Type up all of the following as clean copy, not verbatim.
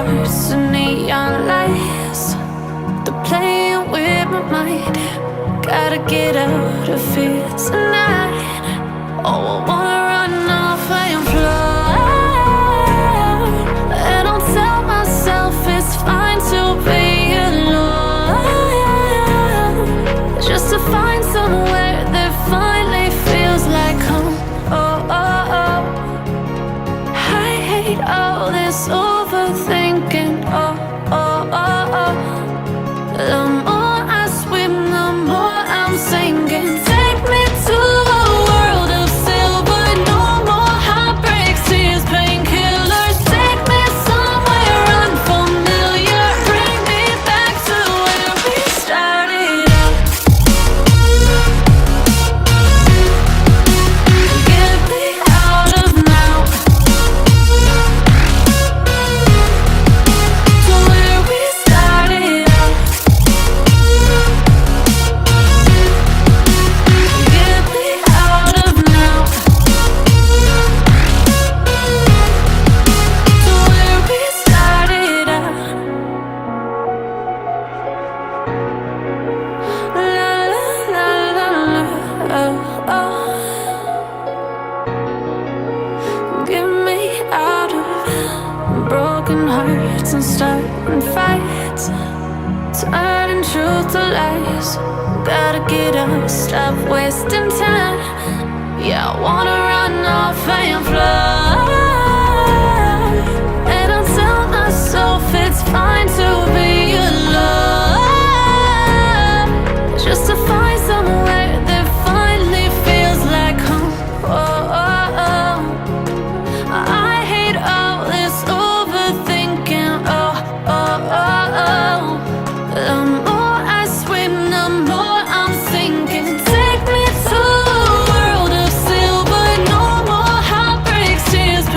hearts and neon lights. They're playing with my mind. Gotta get out of here tonight. Oh, I wanna run off and fly. And I'll tell myself it's fine to be alone, just to find somewhere that finally feels like home. Oh, oh, oh. I hate all this overthinking. Oh, oh, oh, oh. The more I swim, the more I'm sinking. Take me to a world of silver. No more heartbreaks, tears, painkillers. Take me somewhere unfamiliar. Bring me back to where we started out. Get me out of now, to where we started out. Get me out of now, to where we started out. La la la la la, oh, oh. Get me out of broken hearts and starting fights, turning truth to lies. Gotta get up, stop wasting time. Yeah, I wanna run off and fly. And I'll tell myself it's fine to be alone, just to find somewhere that finally feels like home. Oh, oh, oh. I hate all this overthinking. Oh, oh, oh, oh. The more I swim, the more I'm sinking. Take me to a world of silver. No more heartbreaks, tears,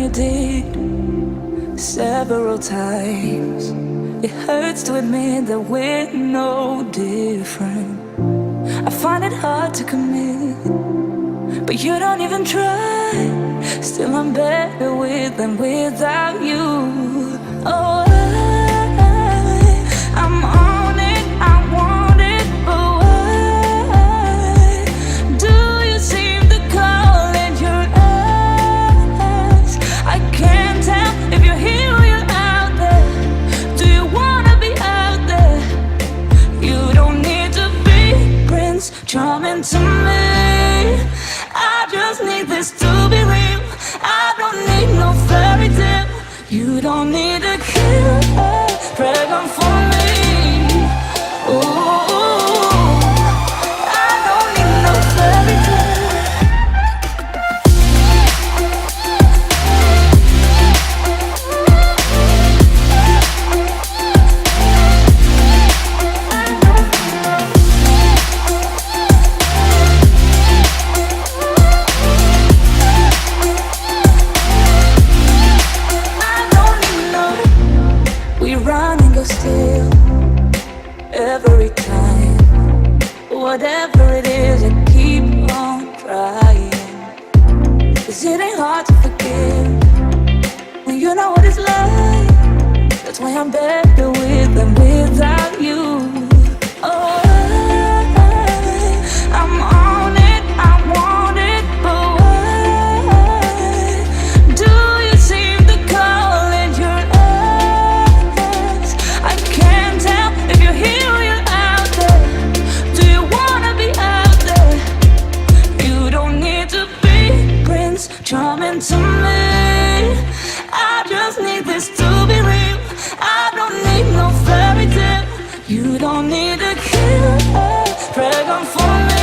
you did several times. It hurts to admit that we're no different. I find it hard to commit, but you don't even try. Still I'm better with than without you. Oh, I'm on it, I want it, but why do you seem to call it your eyes? I can't tell if you're here or you're out there. Do you wanna be out there? You don't need to be Prince Charming to me. I just need this to be real. I don't need no fairy tale. You don't need to kill a dragon for me. Ooh, I don't need no fairy tale. Still, every time, whatever it is, I keep on trying. 'Cause it ain't hard to forgive when you know what it's like. That's why I'm better with than without you. Oh, I'm on it, I want it, but why do you seem to call it your eyes? I can't tell if you're here or you're out there. Do you wanna be out there? You don't need to be Prince Charming to me. I just need this to be real. I don't need no fairy tale. You don't need to kill a dragon for me.